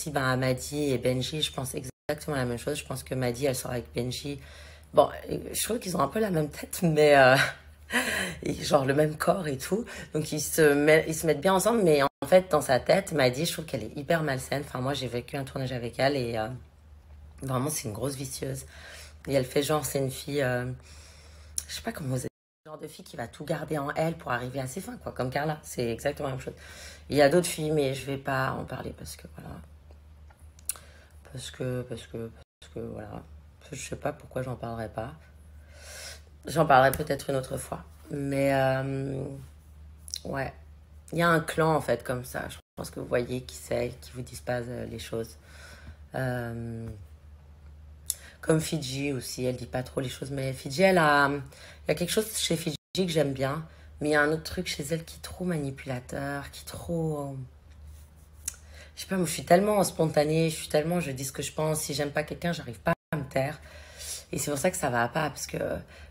aussi ben, à Maddy et Benji, je pense exactement la même chose. Je pense que Maddy, elle sort avec Benji. Bon, je trouve qu'ils ont un peu la même tête, mais et genre le même corps et tout. Donc ils se mettent bien ensemble, mais en fait, dans sa tête, Maddy, je trouve qu'elle est hyper malsaine. Enfin, moi, j'ai vécu un tournage avec elle et vraiment, c'est une grosse vicieuse. Et elle fait genre, c'est une fille, je sais pas comment vous le genre de fille qui va tout garder en elle pour arriver à ses fins, quoi, comme Carla. C'est exactement la même chose. Il y a d'autres filles, mais je vais pas en parler parce que voilà. Parce que voilà. Je sais pas pourquoi j'en parlerai pas. J'en parlerai peut-être une autre fois. Mais ouais. Il y a un clan en fait comme ça. Je pense que vous voyez qui c'est, qui vous disent pas les choses. Euh, Comme Fidji aussi, elle dit pas trop les choses. Mais Fidji, elle a. Il y a quelque chose chez Fidji que j'aime bien. Mais il y a un autre truc chez elle qui est trop manipulateur, qui est trop. Je sais pas, moi je suis tellement spontanée, je suis tellement. Je dis ce que je pense. Si j'aime pas quelqu'un, j'arrive pas à me taire. Et c'est pour ça que ça va pas. Parce que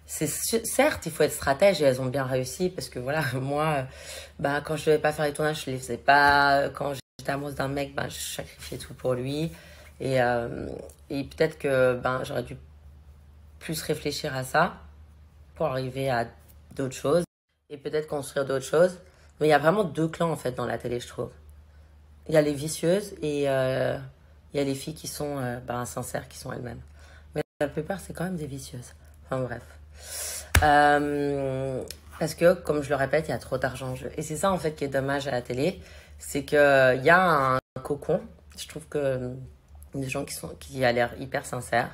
certes, il faut être stratège et elles ont bien réussi. Parce que voilà, moi, bah, quand je devais pas faire les tournages, je les faisais pas. Quand j'étais amoureuse d'un mec, bah, je sacrifiais tout pour lui. Et, euh, et peut-être que ben, j'aurais dû plus réfléchir à ça pour arriver à d'autres choses et peut-être construire d'autres choses. Mais il y a vraiment deux clans en fait dans la télé, je trouve. Il y a les vicieuses et il y a les filles qui sont ben, sincères, qui sont elles-mêmes. Mais la plupart, c'est quand même des vicieuses. Enfin bref. Parce que, comme je le répète, il y a trop d'argent en jeu. Et c'est ça en fait qui est dommage à la télé, c'est qu'il y a un cocon. Je trouve que des gens qui a l'air hyper sincères,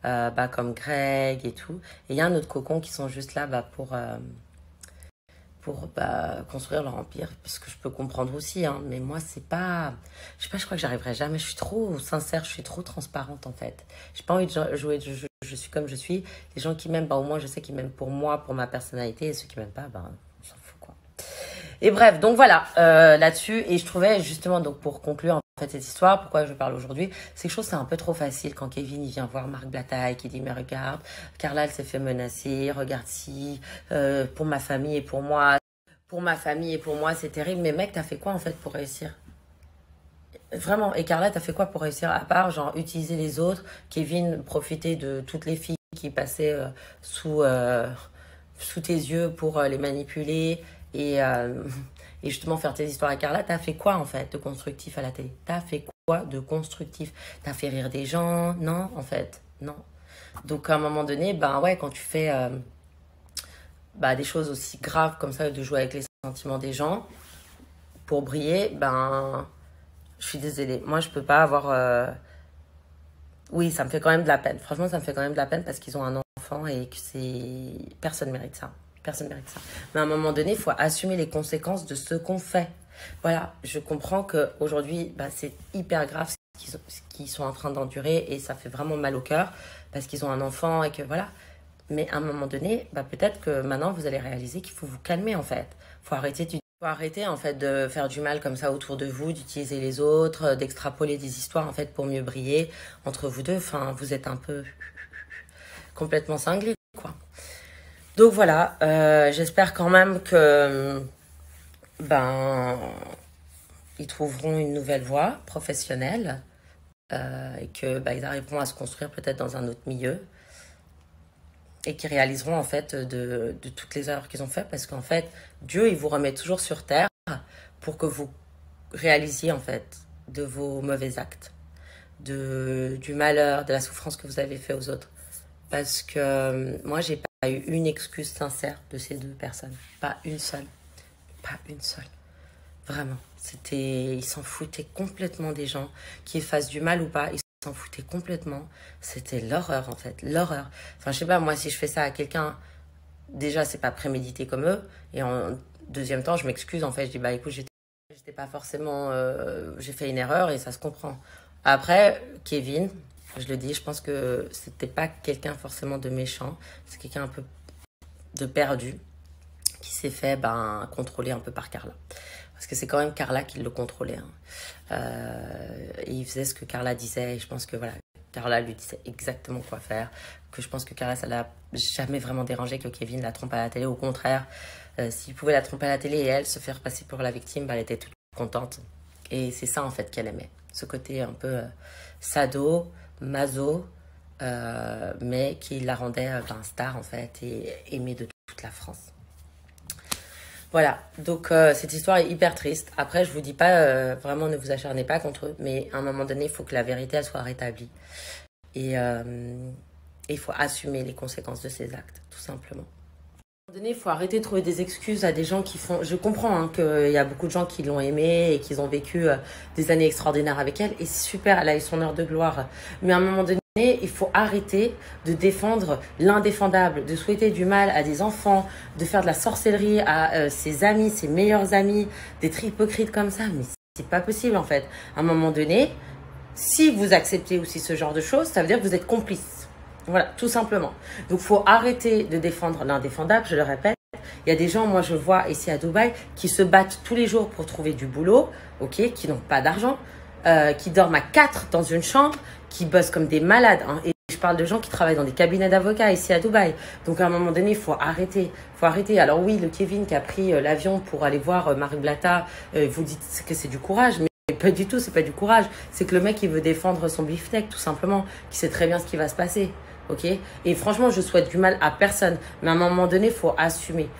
bah, comme Greg et tout. Et il y a un autre cocon qui sont juste là bah, pour bah, construire leur empire. Parce que je peux comprendre aussi, hein, mais moi, c'est pas. Je sais pas, je crois que j'arriverai jamais. Je suis trop sincère, je suis trop transparente en fait. J'ai pas envie de jouer de jeu. Je suis comme je suis. Les gens qui m'aiment, bah, au moins, je sais qu'ils m'aiment pour moi, pour ma personnalité. Et ceux qui m'aiment pas, bah, on s'en fout quoi. Et bref, donc voilà, là-dessus. Et je trouvais justement, donc pour conclure en fait cette histoire, pourquoi je parle aujourd'hui, c'est que je trouve que c'est un peu trop facile quand Kevin il vient voir Marc Blataille qui dit mais regarde, Carla elle s'est fait menacer, regarde si, pour ma famille et pour ma famille et pour moi c'est terrible. Mais mec, t'as fait quoi en fait pour réussir? Vraiment, et Carla, t'as fait quoi pour réussir à part genre utiliser les autres, Kevin profiter de toutes les filles qui passaient sous, sous tes yeux pour les manipuler et, et justement faire tes histoires à Carla, t'as fait quoi en fait de constructif à la télé? T'as fait quoi de constructif? T'as fait rire des gens? Non, en fait, non. Donc à un moment donné, ben ouais, quand tu fais bah, des choses aussi graves comme ça, de jouer avec les sentiments des gens pour briller, ben je suis désolée. Moi, je peux pas avoir. Oui, ça me fait quand même de la peine. Franchement, ça me fait quand même de la peine parce qu'ils ont un enfant et que c'est. Personne mérite ça. Personne mérite ça. Mais à un moment donné, il faut assumer les conséquences de ce qu'on fait. Voilà, je comprends qu'aujourd'hui, bah, c'est hyper grave ce qu'ils sont en train d'endurer et ça fait vraiment mal au cœur parce qu'ils ont un enfant et que voilà. Mais à un moment donné, bah, peut-être que maintenant, vous allez réaliser qu'il faut vous calmer en fait. Faut arrêter en fait de faire du mal comme ça autour de vous, d'utiliser les autres, d'extrapoler des histoires en fait pour mieux briller entre vous deux. Enfin, vous êtes un peu complètement cinglés quoi. Donc voilà, j'espère quand même que ben ils trouveront une nouvelle voie professionnelle et que ben, ils arriveront à se construire peut-être dans un autre milieu et qu'ils réaliseront en fait de toutes les erreurs qu'ils ont faites parce qu'en fait Dieu il vous remet toujours sur terre pour que vous réalisiez en fait de vos mauvais actes, du malheur, de la souffrance que vous avez fait aux autres. Parce que moi, j'ai pas eu une excuse sincère de ces deux personnes. Pas une seule. Pas une seule. Vraiment. Ils s'en foutaient complètement des gens, qui fassent du mal ou pas. Ils s'en foutaient complètement. C'était l'horreur en fait. L'horreur. Enfin, je sais pas, moi, si je fais ça à quelqu'un, déjà, c'est pas prémédité comme eux. Et en deuxième temps, je m'excuse en fait. Je dis, bah écoute, j'étais pas forcément. J'ai fait une erreur et ça se comprend. Après, Kevin, je le dis, je pense que c'était pas quelqu'un forcément de méchant. C'est quelqu'un un peu de perdu qui s'est fait ben, contrôler un peu par Carla. Parce que c'est quand même Carla qui le contrôlait. Hein. Et il faisait ce que Carla disait. Et je pense que voilà, Carla lui disait exactement quoi faire. Que je pense que Carla, ça l'a jamais vraiment dérangé que Kevin la trompe à la télé. Au contraire, s'il pouvait la tromper à la télé et elle se faire passer pour la victime, bah, elle était toute contente. Et c'est ça en fait qu'elle aimait. Ce côté un peu sado, maso, mais qui la rendait star en fait et aimée de toute la France. Voilà, donc cette histoire est hyper triste. Après, je vous dis pas, vraiment ne vous acharnez pas contre eux, mais à un moment donné, il faut que la vérité elle soit rétablie. Et il faut assumer les conséquences de ces actes, tout simplement. À un moment donné, il faut arrêter de trouver des excuses à des gens qui font... Je comprends hein, qu'il y a beaucoup de gens qui l'ont aimée et qui ont vécu des années extraordinaires avec elle. Et c'est super, elle a eu son heure de gloire. Mais à un moment donné, il faut arrêter de défendre l'indéfendable, de souhaiter du mal à des enfants, de faire de la sorcellerie à ses amis, ses meilleurs amis, d'être hypocrite comme ça. Mais c'est pas possible en fait. À un moment donné, si vous acceptez aussi ce genre de choses, ça veut dire que vous êtes complice. Voilà, tout simplement. Donc, il faut arrêter de défendre l'indéfendable, je le répète. Il y a des gens, moi je vois ici à Dubaï, qui se battent tous les jours pour trouver du boulot, ok, qui n'ont pas d'argent, qui dorment à 4 dans une chambre, qui bossent comme des malades. Hein. Et je parle de gens qui travaillent dans des cabinets d'avocats ici à Dubaï. Donc à un moment donné, il faut arrêter. Faut arrêter. Alors oui, le Kevin qui a pris l'avion pour aller voir Marie Blata, vous dites que c'est du courage, mais pas du tout, c'est pas du courage. C'est que le mec, il veut défendre son beefsteak, tout simplement, qui sait très bien ce qui va se passer. Ok. Et franchement, je souhaite du mal à personne. Mais à un moment donné, il faut assumer.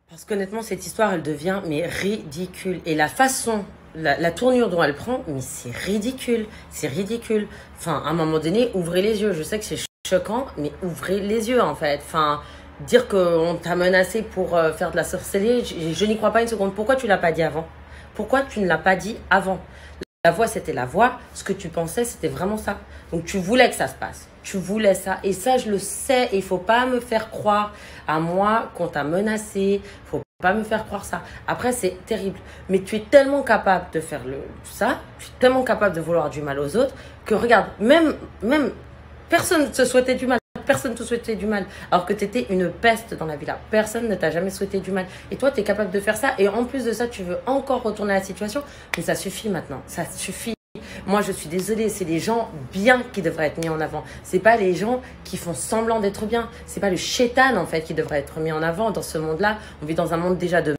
Parce qu'honnêtement, cette histoire, elle devient mais ridicule. Et la façon... La tournure dont elle prend, mais c'est ridicule, c'est ridicule. Enfin, à un moment donné, ouvrez les yeux. Je sais que c'est choquant, mais ouvrez les yeux en fait. Enfin, dire qu'on t'a menacé pour faire de la sorcellerie, je n'y crois pas une seconde. Pourquoi tu ne l'as pas dit avant? Pourquoi tu ne l'as pas dit avant? La voix, c'était la voix. Ce que tu pensais, c'était vraiment ça. Donc, tu voulais que ça se passe. Tu voulais ça. Et ça, je le sais. Il ne faut pas me faire croire à moi qu'on t'a menacé. Il faut pas me faire croire ça. Après, c'est terrible. Mais tu es tellement capable de faire ça. Tu es tellement capable de vouloir du mal aux autres que, regarde, même personne ne te souhaitait du mal. Personne ne te souhaitait du mal. Alors que tu étais une peste dans la villa. Personne ne t'a jamais souhaité du mal. Et toi, tu es capable de faire ça. Et en plus de ça, tu veux encore retourner à la situation. Mais ça suffit maintenant. Ça suffit. Moi, je suis désolée. C'est les gens bien qui devraient être mis en avant. C'est pas les gens qui font semblant d'être bien. C'est pas le chétan, en fait, qui devrait être mis en avant dans ce monde-là. On vit dans un monde déjà de...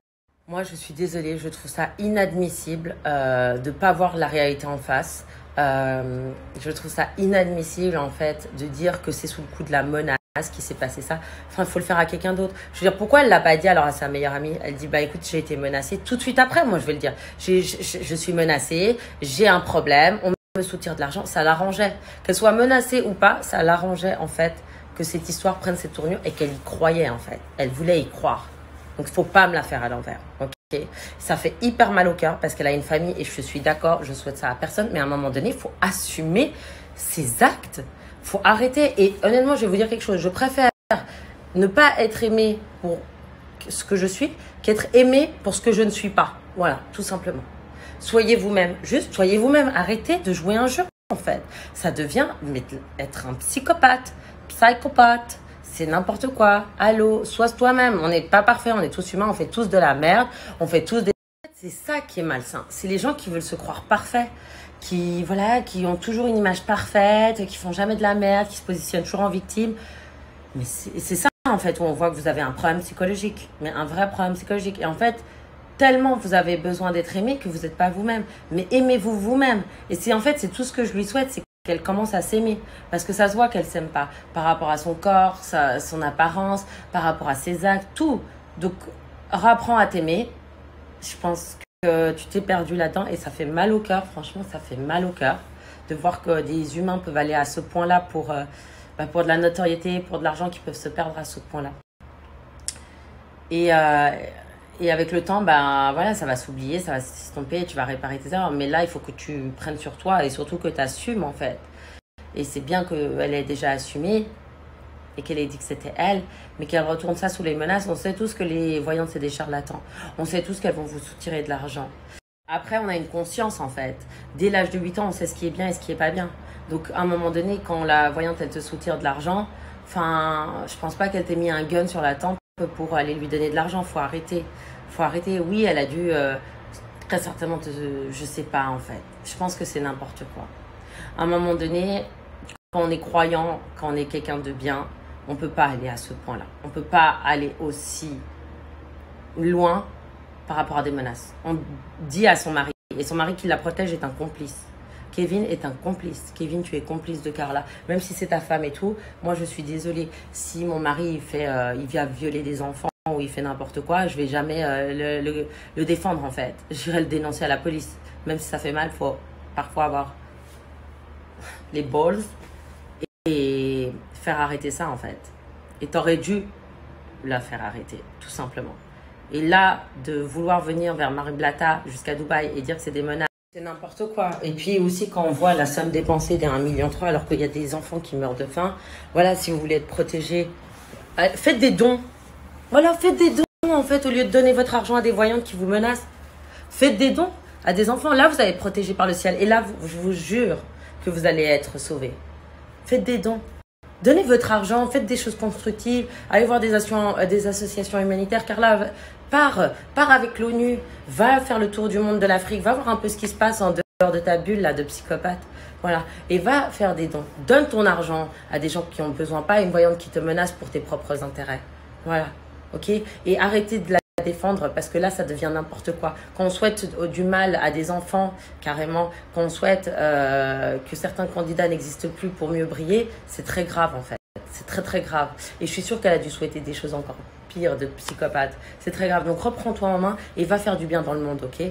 Moi, je suis désolée. Je trouve ça inadmissible de ne pas voir la réalité en face. Je trouve ça inadmissible en fait de dire que c'est sous le coup de la menace qui s'est passé ça. Enfin, il faut le faire à quelqu'un d'autre. Je veux dire, pourquoi elle l'a pas dit alors à sa meilleure amie? Elle dit, bah écoute, j'ai été menacée. Tout de suite après, moi je vais le dire. Je suis menacée, j'ai un problème, on me soutire de l'argent. Ça l'arrangeait. Qu'elle soit menacée ou pas, ça l'arrangeait en fait que cette histoire prenne cette tournure et qu'elle y croyait en fait. Elle voulait y croire. Donc, il ne faut pas me la faire à l'envers. Okay. Ça fait hyper mal au cœur parce qu'elle a une famille et je suis d'accord, je souhaite ça à personne. Mais à un moment donné, il faut assumer ses actes. Il faut arrêter. Et honnêtement, je vais vous dire quelque chose. Je préfère ne pas être aimée pour ce que je suis qu'être aimée pour ce que je ne suis pas. Voilà, tout simplement. Soyez vous-même. Juste, soyez vous-même. Arrêtez de jouer un jeu, en fait. Ça devient être un psychopathe. C'est n'importe quoi. Allô, sois toi-même. On n'est pas parfait, on est tous humains, on fait tous de la merde, on fait tous des... C'est ça qui est malsain. C'est les gens qui veulent se croire parfaits, qui ont toujours une image parfaite, qui font jamais de la merde, qui se positionnent toujours en victime. Mais c'est ça, en fait, où on voit que vous avez un problème psychologique. Mais un vrai problème psychologique. Et en fait, tellement vous avez besoin d'être aimé que vous n'êtes pas vous-même. Mais aimez-vous vous-même. Et c'est tout ce que je lui souhaite, c'est qu'elle commence à s'aimer. Parce que ça se voit qu'elle ne s'aime pas. Par rapport à son corps, son apparence, par rapport à ses actes, tout. Donc, reprends à t'aimer. Je pense que tu t'es perdu là-dedans et ça fait mal au cœur. Franchement, ça fait mal au cœur de voir que des humains peuvent aller à ce point-là pour de la notoriété, pour de l'argent, qui peuvent se perdre à ce point-là. Et avec le temps, voilà, ça va s'oublier, ça va s'estomper, tu vas réparer tes erreurs. Mais là, il faut que tu prennes sur toi et surtout que tu assumes, en fait. Et c'est bien qu'elle ait déjà assumé et qu'elle ait dit que c'était elle, mais qu'elle retourne ça sous les menaces. On sait tous que les voyantes, c'est des charlatans. On sait tous qu'elles vont vous soutirer de l'argent. Après, on a une conscience, en fait. Dès l'âge de 8 ans, on sait ce qui est bien et ce qui n'est pas bien. Donc, à un moment donné, quand la voyante, elle te soutire de l'argent, je pense pas qu'elle t'ait mis un gun sur la tempe pour aller lui donner de l'argent. Faut arrêter. Oui, elle a dû très certainement je sais pas en fait. Je pense que c'est n'importe quoi. À un moment donné, quand on est croyant, quand on est quelqu'un de bien, on peut pas aller à ce point-là. On peut pas aller aussi loin par rapport à des menaces. On dit à son mari, et son mari qui la protège est un complice, Kevin est un complice. Kevin, tu es complice de Carla. Même si c'est ta femme et tout, moi je suis désolée. Si mon mari il vient violer des enfants ou il fait n'importe quoi, je vais jamais le défendre en fait. J'irai le dénoncer à la police. Même si ça fait mal, il faut parfois avoir les balls et faire arrêter ça en fait. Et t'aurais dû la faire arrêter, tout simplement. Et là, de vouloir venir vers Marie Blata jusqu'à Dubaï et dire que c'est des menaces, c'est n'importe quoi. Et puis aussi quand on voit la somme dépensée d'1,3 million alors qu'il y a des enfants qui meurent de faim, voilà, si vous voulez être protégé, faites des dons. Voilà, faites des dons en fait, au lieu de donner votre argent à des voyantes qui vous menacent. Faites des dons à des enfants. Là, vous allez être protégé par le ciel. Et là, je vous jure que vous allez être sauvés. Faites des dons. Donnez votre argent, faites des choses constructives, allez voir des associations humanitaires, car là, pars avec l'ONU, va faire le tour du monde de l'Afrique, va voir un peu ce qui se passe en dehors de ta bulle là, de psychopathe. Voilà, et va faire des dons. Donne ton argent à des gens qui ont besoin, pas à une voyante qui te menace pour tes propres intérêts. Voilà, ok? Et arrêtez de la défendre parce que là ça devient n'importe quoi. Quand on souhaite du mal à des enfants carrément, quand on souhaite que certains candidats n'existent plus pour mieux briller, c'est très grave en fait, c'est très très grave et je suis sûre qu'elle a dû souhaiter des choses encore pires de psychopathe, c'est très grave. Donc reprends-toi en main et va faire du bien dans le monde, ok?